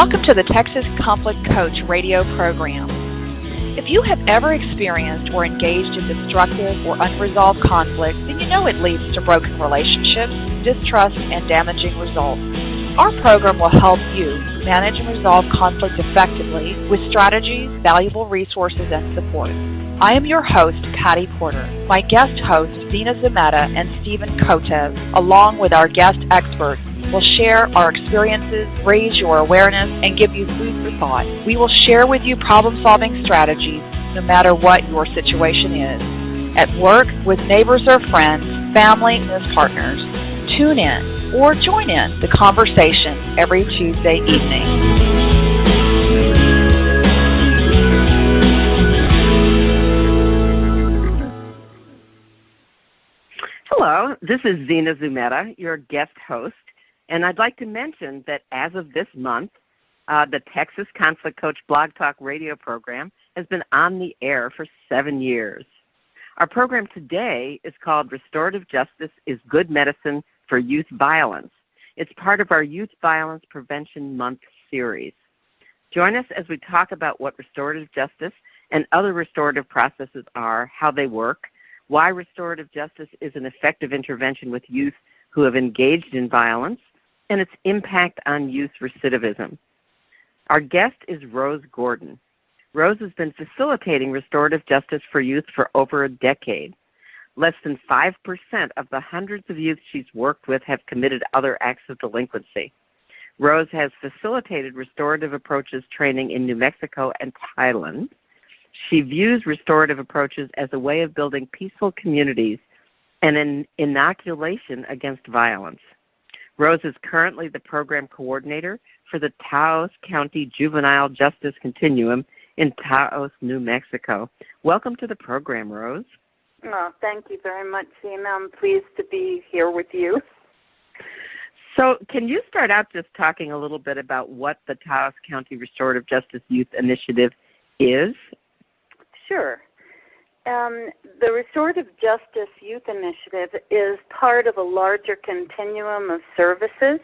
Welcome to the Texas Conflict Coach radio program. If you have ever experienced or engaged in destructive or unresolved conflict, then you know it leads to broken relationships, distrust, and damaging results. Our program will help you manage and resolve conflict effectively with strategies, valuable resources, and support. I am your host, Patty Porter. My guest hosts, Zena Zumeta and Stephen Kotev, along with our guest experts, will share our experiences, raise your awareness, and give you food for thought. We will share with you problem-solving strategies no matter what your situation is. At work, with neighbors or friends, family, and with partners. Tune in or join in the conversation every Tuesday evening. Hello, this is Zena Zumeta, your guest host. And I'd like to mention that as of this month, the Texas Conflict Coach Blog Talk radio program has been on the air for 7 years. Our program today is called Restorative Justice is Good Medicine for Youth Violence. It's part of our Youth Violence Prevention Month series. Join us as we talk about what restorative justice and other restorative processes are, how they work, why restorative justice is an effective intervention with youth who have engaged in violence, and its impact on youth recidivism. Our guest is Rose Gordon. Rose has been facilitating restorative justice for youth for over a decade. Less than 5% of the hundreds of youth she's worked with have committed other acts of delinquency. Rose has facilitated restorative approaches training in New Mexico and Thailand. She views restorative approaches as a way of building peaceful communities and an inoculation against violence. Rose is currently the program coordinator for the Taos County Juvenile Justice Continuum in Taos, New Mexico. Welcome to the program, Rose. Oh, thank you very much, Zena. I'm pleased to be here with you. So can you start out just talking a little bit about what the Taos County Restorative Justice Youth Initiative is? Sure. The Restorative Justice Youth Initiative is part of a larger continuum of services,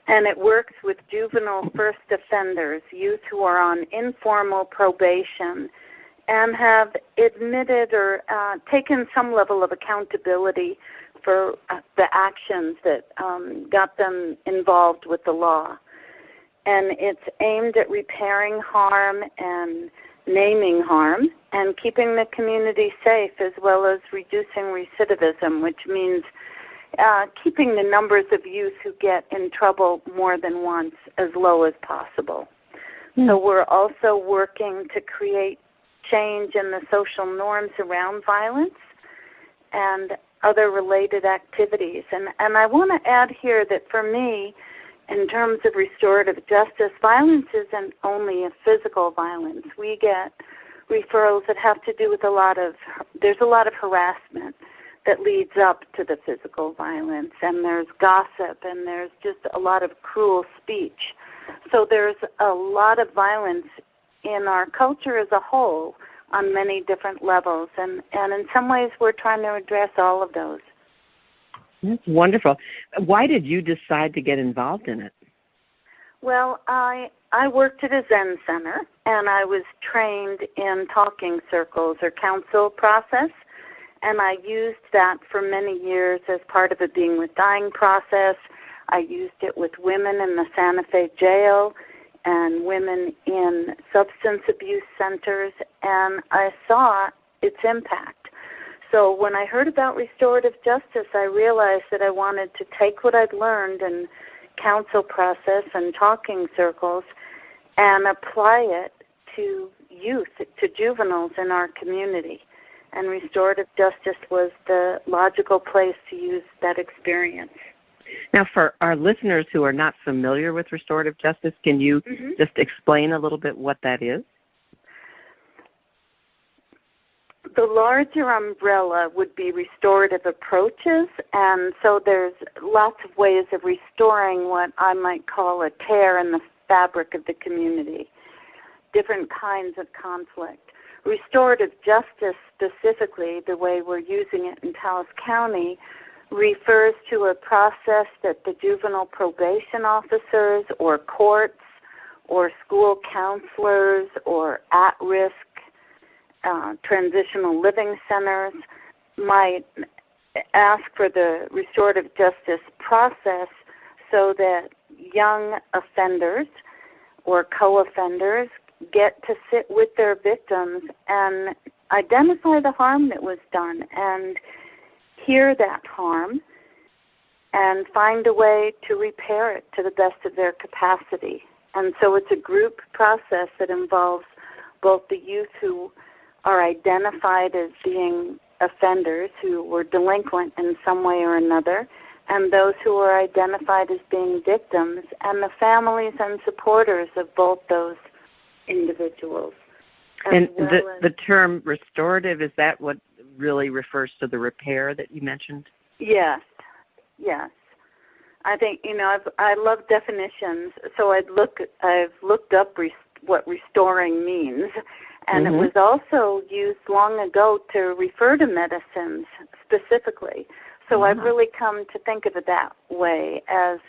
and it works with juvenile first offenders, youth who are on informal probation and have admitted or taken some level of accountability for the actions that got them involved with the law. And it's aimed at repairing harm and naming harm and keeping the community safe, as well as reducing recidivism, which means keeping the numbers of youth who get in trouble more than once as low as possible. So we're also working to create change in the social norms around violence and other related activities. And I want to add here that for me, in terms of restorative justice, violence isn't only a physical violence. We get referrals that have to do with there's a lot of harassment that leads up to the physical violence, and there's gossip, and there's just a lot of cruel speech. So there's a lot of violence in our culture as a whole on many different levels, and in some ways we're trying to address all of those. That's wonderful. Why did you decide to get involved in it? Well, I worked at a Zen center, and I was trained in talking circles or counsel process, and I used that for many years as part of the Being with Dying process. I used it with women in the Santa Fe jail and women in substance abuse centers, and I saw its impact. So when I heard about restorative justice, I realized that I wanted to take what I'd learned in counsel process and talking circles and apply it to youth, to juveniles in our community. And restorative justice was the logical place to use that experience. Now, for our listeners who are not familiar with restorative justice, can you just explain a little bit what that is? The larger umbrella would be restorative approaches, and so there's lots of ways of restoring what I might call a tear in the fabric of the community, different kinds of conflict. Restorative justice specifically, the way we're using it in Taos County, refers to a process that the juvenile probation officers or courts or school counselors or at-risk transitional living centers might ask for the restorative justice process so that young offenders or co-offenders get to sit with their victims and identify the harm that was done and hear that harm and find a way to repair it to the best of their capacity. And so it's a group process that involves both the youth who are identified as being offenders, who were delinquent in some way or another, and those who are identified as being victims, and the families and supporters of both those individuals. And the term restorative, is that what really refers to the repair that you mentioned? Yes. I think, I love definitions, so I've looked up what restoring means, and it was also used long ago to refer to medicines specifically. So I've really come to think of it that way, as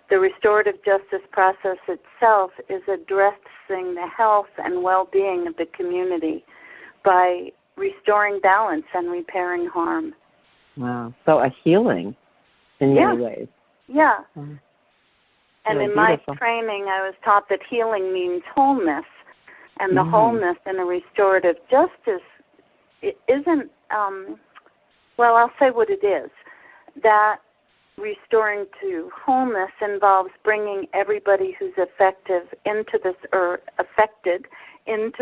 the restorative justice process itself is addressing the health and well-being of the community by restoring balance and repairing harm. Wow. So a healing in many ways. Yeah. And Really in beautiful. my training, I was taught that healing means wholeness. And the wholeness in a restorative justice isn't, I'll say what it is. That restoring to wholeness involves bringing everybody who's affected into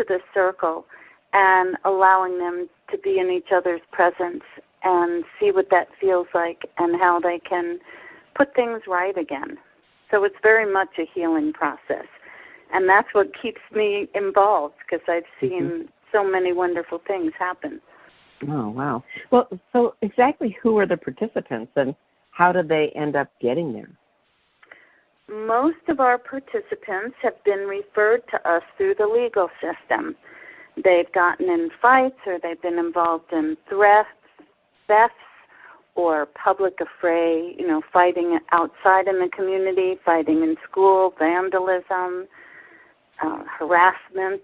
this circle and allowing them to be in each other's presence and see what that feels like and how they can put things right again. So it's very much a healing process. And that's what keeps me involved, because I've seen so many wonderful things happen. Oh, wow. Well, so exactly who are the participants and how did they end up getting there? Most of our participants have been referred to us through the legal system. They've gotten in fights, or they've been involved in thefts or public affray, fighting outside in the community, fighting in school, vandalism, harassment.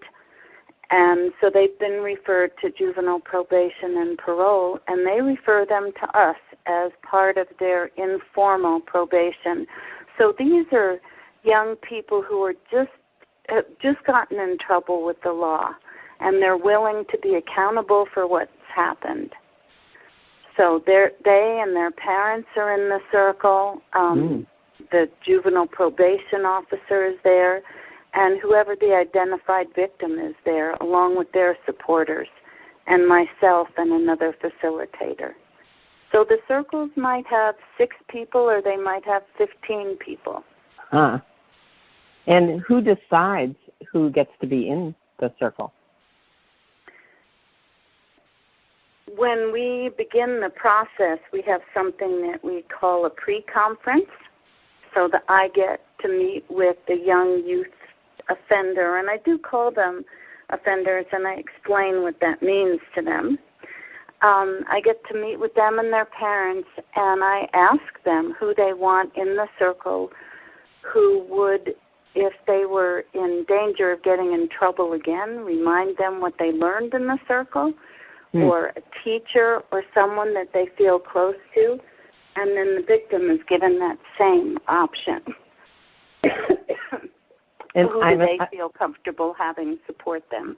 And so they've been referred to juvenile probation and parole, and they refer them to us as part of their informal probation. So these are young people who are just gotten in trouble with the law, and they're willing to be accountable for what's happened. So they and their parents are in the circle. The juvenile probation officer is there, and whoever the identified victim is there, along with their supporters, and myself and another facilitator. So the circles might have 6 people, or they might have 15 people. And who decides who gets to be in the circle? When we begin the process, we have something that we call a pre-conference, so that I get to meet with the young youth offender, and I do call them offenders, and I explain what that means to them. I get to meet with them and their parents, and I ask them who they want in the circle, who would, if they were in danger of getting in trouble again, remind them what they learned in the circle, or a teacher or someone that they feel close to, and then the victim is given that same option. And who do they feel comfortable having support them?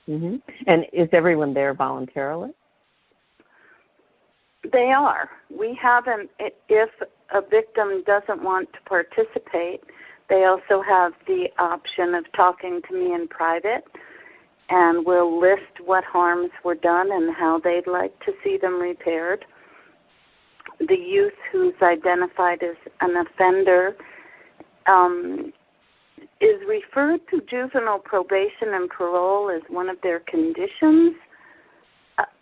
And is everyone there voluntarily? They are. We haven't, if a victim doesn't want to participate, they also have the option of talking to me in private, and we'll list what harms were done and how they'd like to see them repaired. The youth who's identified as an offender is referred to juvenile probation and parole as one of their conditions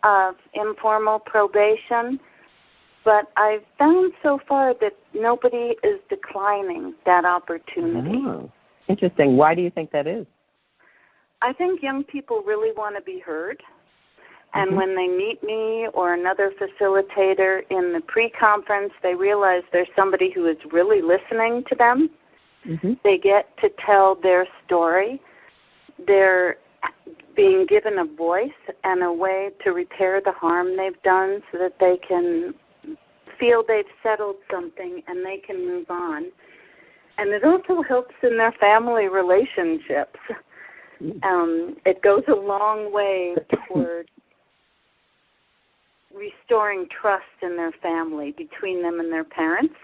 of informal probation, but I've found so far that nobody is declining that opportunity. Oh, interesting. Why do you think that is? I think young people really want to be heard, and when they meet me or another facilitator in the pre-conference, they realize there's somebody who is really listening to them They get to tell their story. They're being given a voice and a way to repair the harm they've done so that they can feel they've settled something and they can move on. And it also helps in their family relationships. It goes a long way toward restoring trust in their family between them and their parents.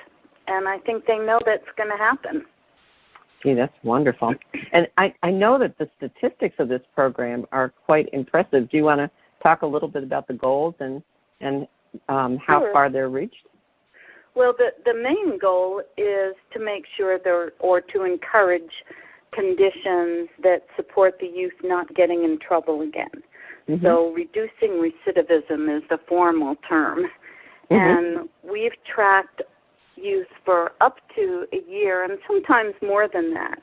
And I think they know that's going to happen. Gee, that's wonderful. And I know that the statistics of this program are quite impressive. Do you want to talk a little bit about the goals and how far they're reached? Well, the main goal is to make sure or to encourage conditions that support the youth not getting in trouble again. So reducing recidivism is the formal term. And we've tracked youth for up to a year and sometimes more than that.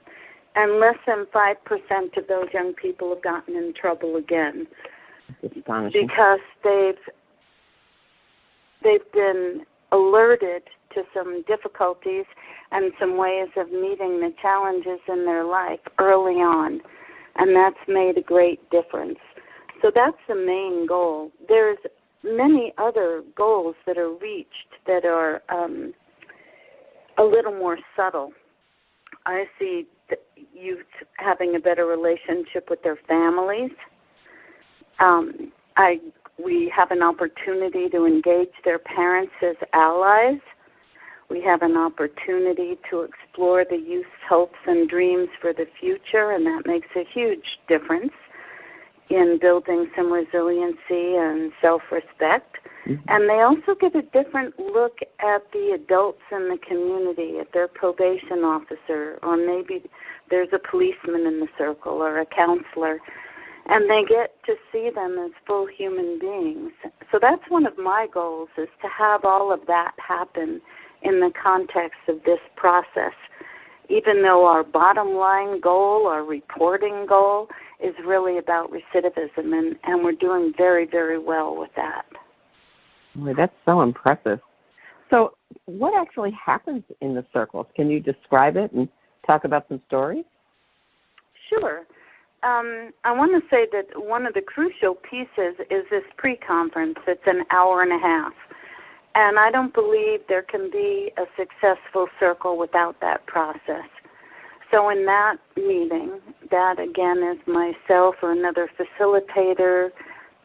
And less than 5% of those young people have gotten in trouble again. That's astonishing. Because they've been alerted to some difficulties and some ways of meeting the challenges in their life early on. And that's made a great difference. So that's the main goal. There's many other goals that are reached that are a little more subtle. I see youth having a better relationship with their families. We have an opportunity to engage their parents as allies. We have an opportunity to explore the youth's hopes and dreams for the future, and that makes a huge difference in building some resiliency and self-respect. And they also get a different look at the adults in the community, at their probation officer, or maybe there's a policeman in the circle or a counselor, and they get to see them as full human beings. So that's one of my goals, is to have all of that happen in the context of this process, even though our bottom line goal, our reporting goal, is really about recidivism, and we're doing very, very well with that. Boy, that's so impressive. So what actually happens in the circles? Can you describe it and talk about some stories? Sure. I want to say that one of the crucial pieces is this pre-conference. It's an hour and a half. And I don't believe there can be a successful circle without that process. So in that meeting, that again is myself or another facilitator,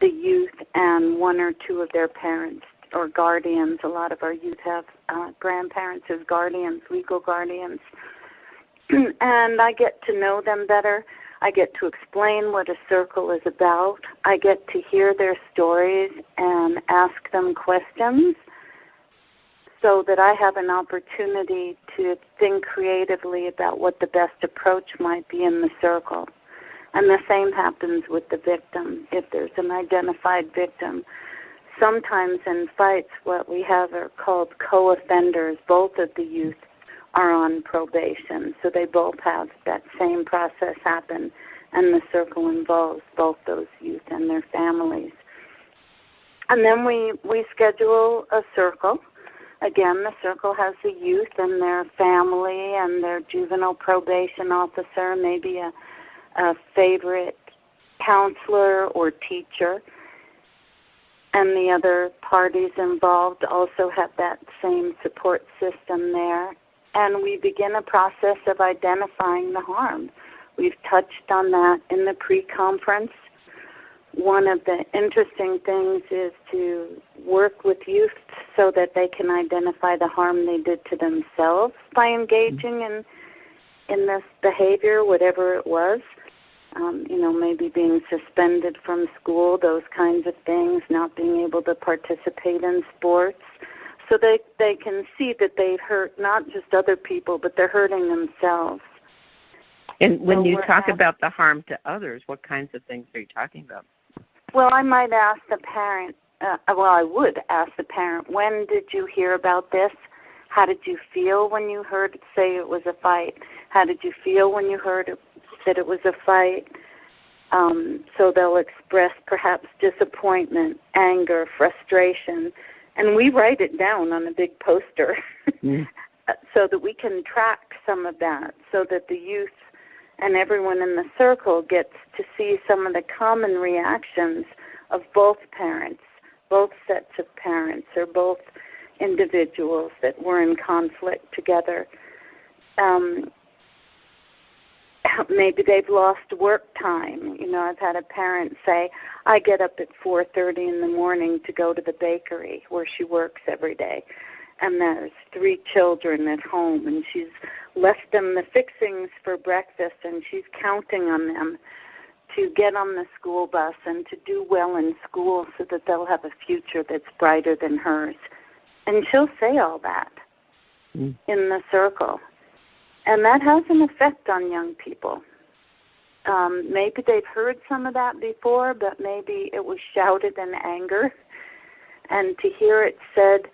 the youth, and one or two of their parents or guardians. A lot of our youth have grandparents as guardians, legal guardians. And I get to know them better. I get to explain what a circle is about. I get to hear their stories and ask them questions so that I have an opportunity to think creatively about what the best approach might be in the circle. And the same happens with the victim. If there's an identified victim, sometimes in fights what we have are called co-offenders. Both of the youth are on probation, so they both have that same process happen, and the circle involves both those youth and their families. And then we schedule a circle. Again, the circle has the youth and their family and their juvenile probation officer, maybe a favorite counselor or teacher. And the other parties involved also have that same support system there. And we begin a process of identifying the harm. We've touched on that in the pre-conference. One of the interesting things is to work with youth so that they can identify the harm they did to themselves by engaging in this behavior, whatever it was. Maybe being suspended from school, those kinds of things, not being able to participate in sports. So they can see that they've hurt not just other people, but they're hurting themselves. And when you talk about the harm to others, what kinds of things are you talking about? Well, I might ask the parent, I would ask the parent, when did you hear about this? How did you feel when you heard say it was a fight? How did you feel when you heard that it was a fight? So they'll express perhaps disappointment, anger, frustration, and we write it down on a big poster so that we can track some of that, so that the youth and everyone in the circle gets to see some of the common reactions of both parents, both sets of parents, or both individuals that were in conflict together. Maybe they've lost work time. You know, I've had a parent say, I get up at 4:30 in the morning to go to the bakery where she works every day, and there's 3 children at home, and she's left them the fixings for breakfast, and she's counting on them to get on the school bus and to do well in school so that they'll have a future that's brighter than hers. And she'll say all that in the circle. And that has an effect on young people. Maybe they've heard some of that before, but maybe it was shouted in anger. And to hear it said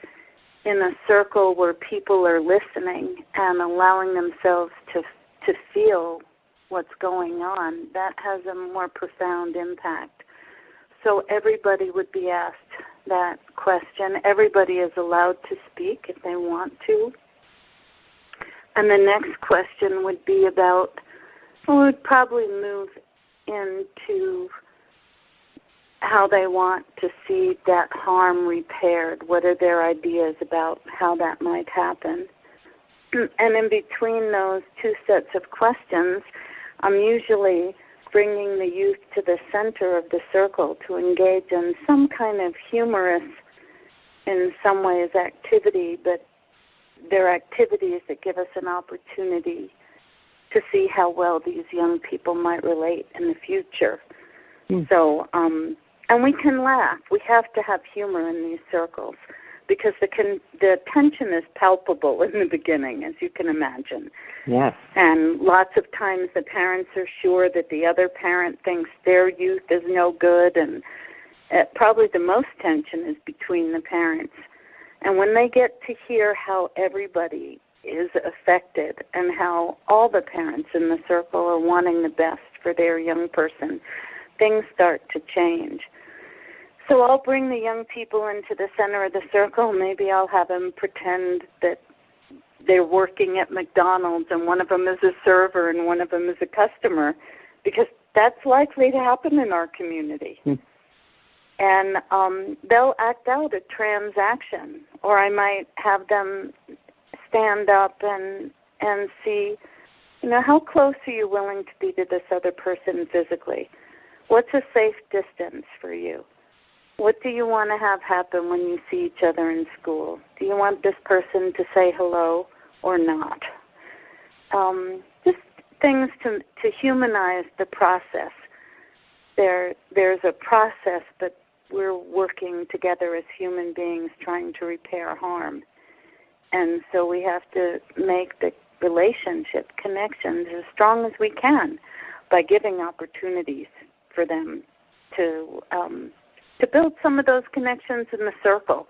in a circle where people are listening and allowing themselves to feel what's going on, that has a more profound impact. So everybody would be asked that question. Everybody is allowed to speak if they want to. And the next question would be about, we would probably move into how they want to see that harm repaired. What are their ideas about how that might happen? And in between those 2 sets of questions, I'm usually bringing the youth to the center of the circle to engage in some kind of humorous, in some ways, activity, but they're activities that give us an opportunity to see how well these young people might relate in the future. So, and we can laugh. We have to have humor in these circles because the tension is palpable in the beginning, as you can imagine. Yes. And lots of times the parents are sure that the other parent thinks their youth is no good, and probably the most tension is between the parents. And when they get to hear how everybody is affected and how all the parents in the circle are wanting the best for their young person, things start to change. So I'll bring the young people into the center of the circle. Maybe I'll have them pretend that they're working at McDonald's and one of them is a server and one of them is a customer, because that's likely to happen in our community. And they'll act out a transaction, or I might have them stand up and see, you know, how close are you willing to be to this other person physically? What's a safe distance for you? What do you want to have happen when you see each other in school? Do you want this person to say hello or not? Just things to humanize the process. There's a process, but we're working together as human beings trying to repair harm. And so we have to make the relationship connections as strong as we can by giving opportunities for them to build some of those connections in the circle.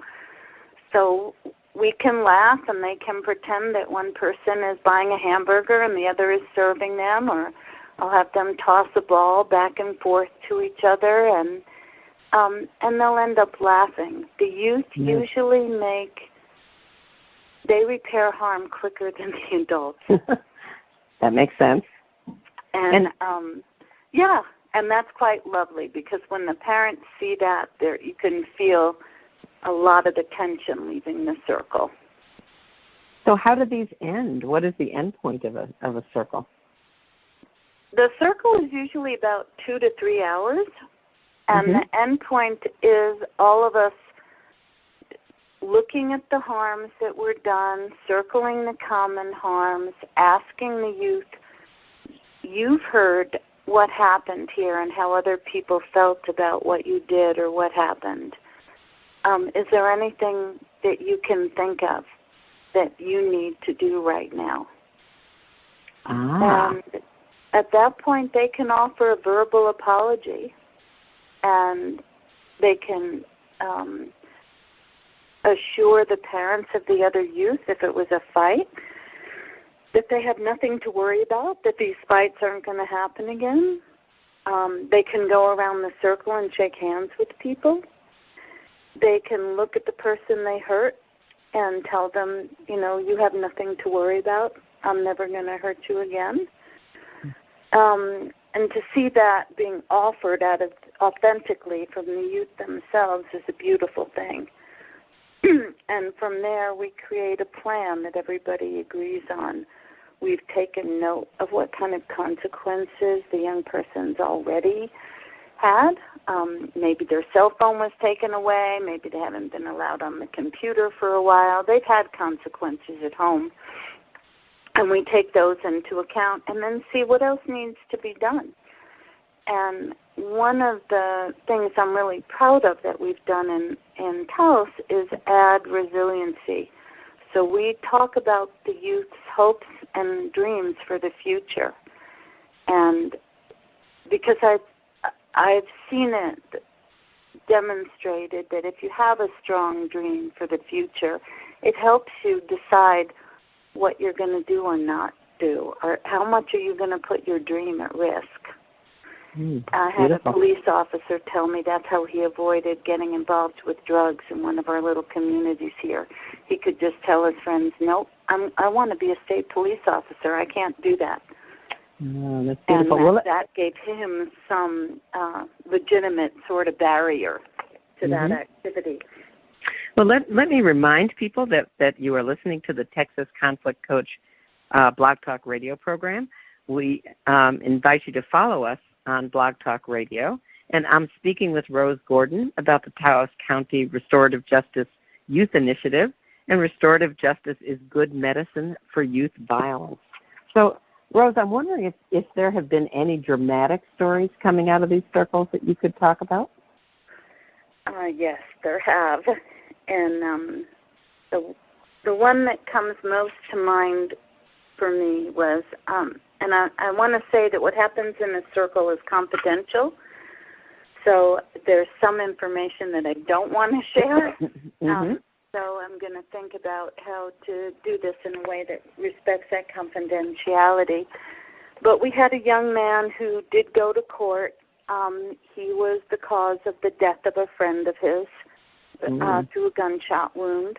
So we can laugh and they can pretend that one person is buying a hamburger and the other is serving them, or I'll have them toss a ball back and forth to each other, and they'll end up laughing. The youth usually they repair harm quicker than the adults. That makes sense. And that's quite lovely, because when the parents see that, you can feel a lot of the tension leaving the circle. So how do these end? What is the end point of a circle? The circle is usually about 2 to 3 hours, and the end point is all of us looking at the harms that were done, circling the common harms, asking the youth, you've heard what happened here and how other people felt about what you did or what happened. Is there anything that you can think of that you need to do right now? And at that point, they can offer a verbal apology, and they can assure the parents of the other youth, if it was a fight, that they have nothing to worry about, that these fights aren't going to happen again. They can go around the circle and shake hands with people. They can look at the person they hurt and tell them, you have nothing to worry about. I'm never going to hurt you again. And to see that being offered authentically from the youth themselves is a beautiful thing. And from there, we create a plan that everybody agrees on. We've taken note of what kind of consequences the young person's already had. Maybe their cell phone was taken away. Maybe they haven't been allowed on the computer for a while. They've had consequences at home. And we take those into account and then see what else needs to be done. And one of the things I'm really proud of that we've done in Taos is add resiliency. So we talk about the youth's hopes and dreams for the future. And because I've seen it demonstrated that if you have a strong dream for the future, it helps you decide what you're going to do or not do, or how much are you going to put your dream at risk. I had a police officer tell me that's how he avoided getting involved with drugs in one of our little communities here. He could just tell his friends, nope, I want to be a state police officer. I can't do that. Oh, that's beautiful. And that gave him some legitimate sort of barrier to that activity. Well, let me remind people that you are listening to the Texas Conflict Coach Blog Talk radio program. We invite you to follow us on Blog Talk Radio. And I'm speaking with Rose Gordon about the Taos County Restorative Justice Youth Initiative. And restorative justice is good medicine for youth violence. So, Rose, I'm wondering if there have been any dramatic stories coming out of these circles that you could talk about? Yes, there have. And the one that comes most to mind for me was, and I want to say that what happens in a circle is confidential, so there's some information that I don't want to share. So I'm going to think about how to do this in a way that respects that confidentiality. But we had a young man who did go to court. He was the cause of the death of a friend of his through a gunshot wound.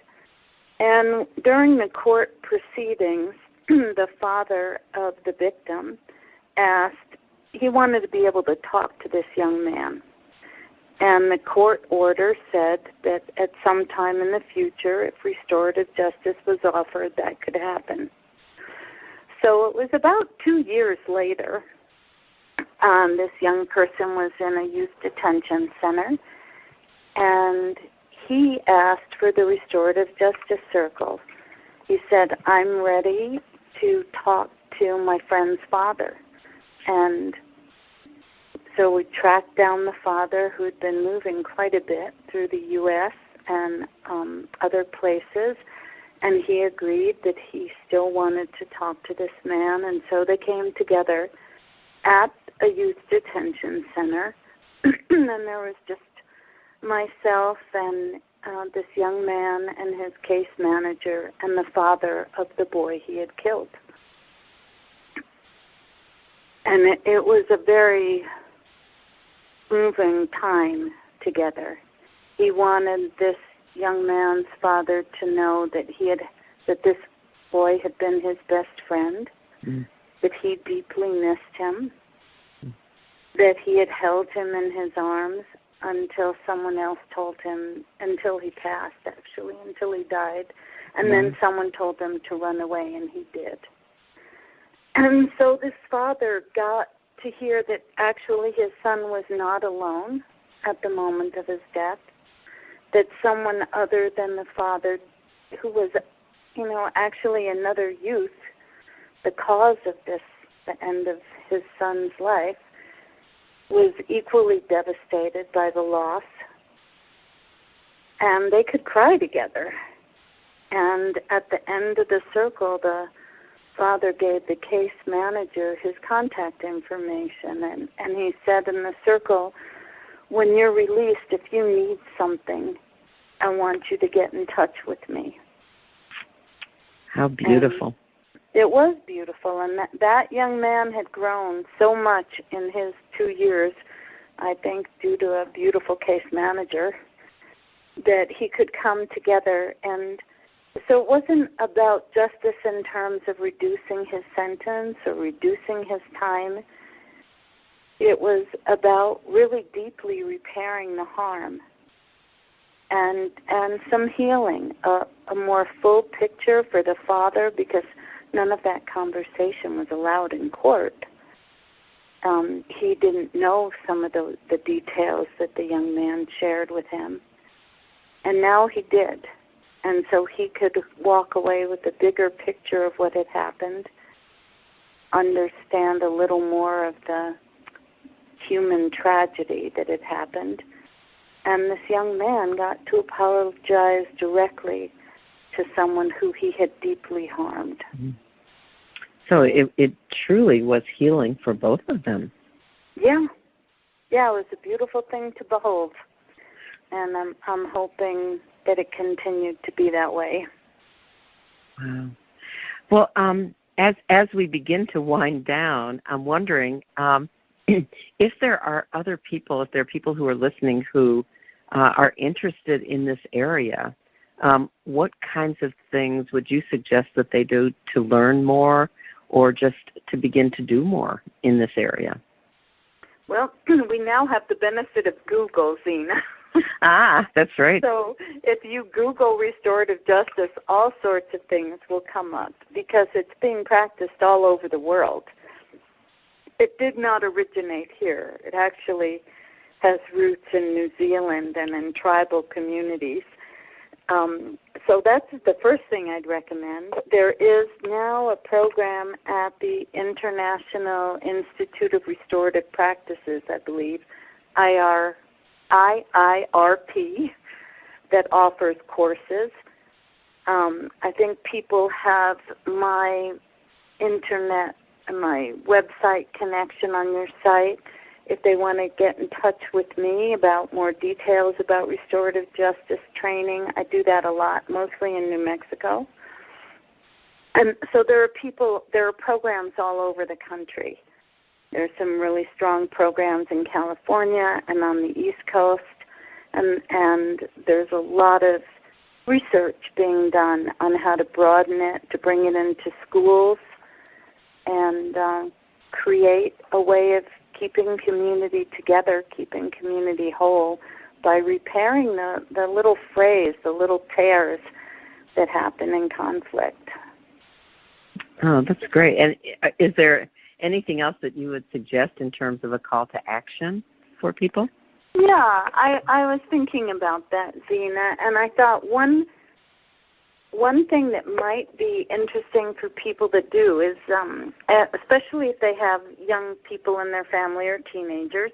And during the court proceedings, the father of the victim he wanted to be able to talk to this young man. And the court order said that at some time in the future, if restorative justice was offered, that could happen. So it was about 2 years later, this young person was in a youth detention center, and he asked for the Restorative Justice Circle. He said, I'm ready to talk to my friend's father. And so we tracked down the father, who'd been moving quite a bit through the U.S. and other places, and he agreed that he still wanted to talk to this man, and so they came together at a youth detention center, and there was just myself and this young man and his case manager and the father of the boy he had killed. And it was a very moving time together. He wanted this young man's father to know that this boy had been his best friend, that he deeply missed him, that he had held him in his arms until someone else told him, until he passed, actually, until he died, and then someone told him to run away, and he did. And so this father got to hear that actually his son was not alone at the moment of his death, that someone other than the father, who was, actually another youth, the cause of this, the end of his son's life, was equally devastated by the loss. And they could cry together. And at the end of the circle, the father gave the case manager his contact information. And he said in the circle, when you're released, if you need something, I want you to get in touch with me. How beautiful. And it was beautiful, and that young man had grown so much in his 2 years, I think due to a beautiful case manager, that he could come together and So it wasn't about justice in terms of reducing his sentence or reducing his time. It was about really deeply repairing the harm and some healing, a more full picture for the father, because none of that conversation was allowed in court. He didn't know some of the details that the young man shared with him, and now he did. And so he could walk away with a bigger picture of what had happened, understand a little more of the human tragedy that had happened. And this young man got to apologize directly to someone who he had deeply harmed. So it truly was healing for both of them. Yeah. Yeah, it was a beautiful thing to behold. And I'm hoping that it continued to be that way. Wow. Well, as we begin to wind down, I'm wondering if there are other people, if there are people who are listening who are interested in this area, what kinds of things would you suggest that they do to learn more or just to begin to do more in this area? Well, we now have the benefit of Google, Zena. That's right. So if you Google restorative justice, all sorts of things will come up because it's being practiced all over the world. It did not originate here. It actually has roots in New Zealand and in tribal communities. So that's the first thing I'd recommend. There is now a program at the International Institute of Restorative Practices, I believe, IIRP, that offers courses. I think people have my internet and my website connection on your site. If they want to get in touch with me about more details about restorative justice training, I do that a lot, mostly in New Mexico. And so there are programs all over the country. There's some really strong programs in California and on the East Coast, and there's a lot of research being done on how to broaden it, to bring it into schools, and create a way of keeping community together, keeping community whole by repairing the little frays, the little tears that happen in conflict. Oh, that's great. And is there anything else that you would suggest in terms of a call to action for people? Yeah, I was thinking about that, Zena, and I thought one thing that might be interesting for people to do is, especially if they have young people in their family or teenagers,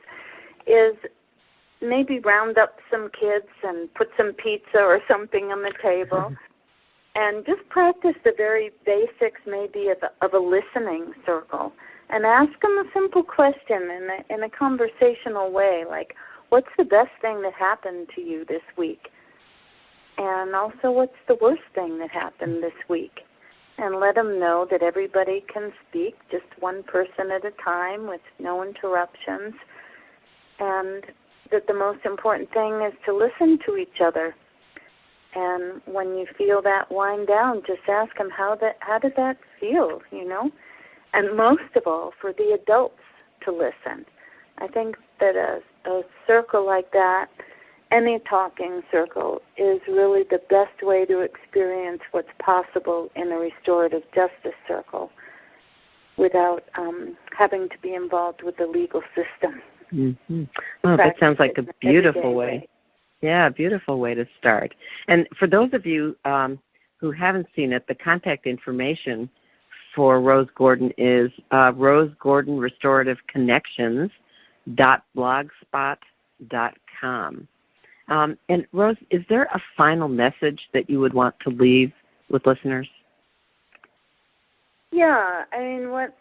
is maybe round up some kids and put some pizza or something on the table and just practice the very basics maybe of a listening circle and ask them a simple question in a conversational way, like, what's the best thing that happened to you this week? And also, what's the worst thing that happened this week? And let them know that everybody can speak, just one person at a time with no interruptions, and that the most important thing is to listen to each other. And when you feel that wind down, just ask them, how did that feel, you know? And most of all, for the adults to listen. I think that a circle like that, any talking circle, is really the best way to experience what's possible in a restorative justice circle without having to be involved with the legal system. Mm-hmm. Oh, that sounds like a beautiful way. Yeah, a beautiful way to start. And for those of you who haven't seen it, the contact information for Rose Gordon is rosegordonrestorativeConnections.blogspot.com. And Rose, is there a final message that you would want to leave with listeners? Yeah, I mean, what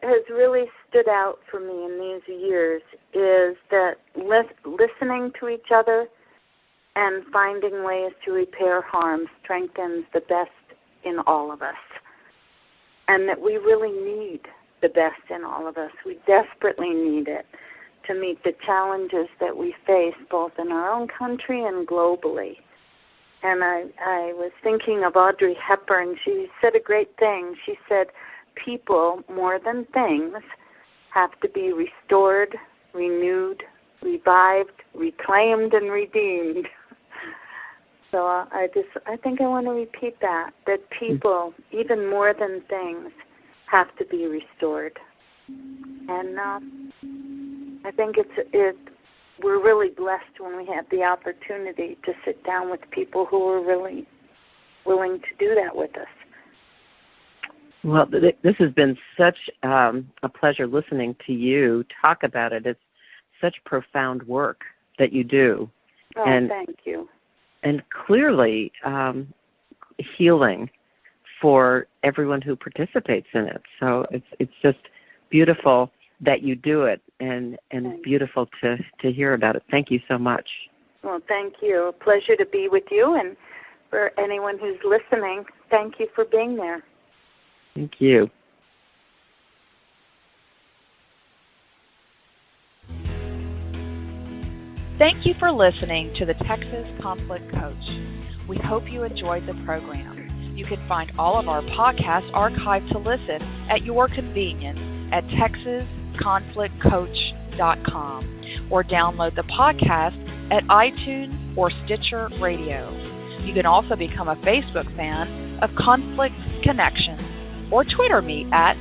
has really stood out for me in these years is that listening to each other and finding ways to repair harm strengthens the best in all of us, and that we really need the best in all of us. We desperately need it to meet the challenges that we face both in our own country and globally. And I was thinking of Audrey Hepburn. She said a great thing. She said, people, more than things, have to be restored, renewed, revived, reclaimed, and redeemed. So I think I want to repeat that people, even more than things, have to be restored. And I think we're really blessed when we have the opportunity to sit down with people who are really willing to do that with us. Well, this has been such a pleasure listening to you talk about it. It's such profound work that you do. Oh, and thank you. And clearly healing for everyone who participates in it. So it's just beautiful that you do it, and beautiful to hear about it. Thank you so much. Well, thank you. A pleasure to be with you, and for anyone who's listening, thank you for being there. Thank you. Thank you for listening to the Texas Conflict Coach. We hope you enjoyed the program. You can find all of our podcasts archived to listen at your convenience at texasconflictcoach.com or download the podcast at iTunes or Stitcher Radio. You can also become a Facebook fan of Conflict Connections or Twitter me at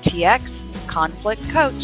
TX Conflict Coach.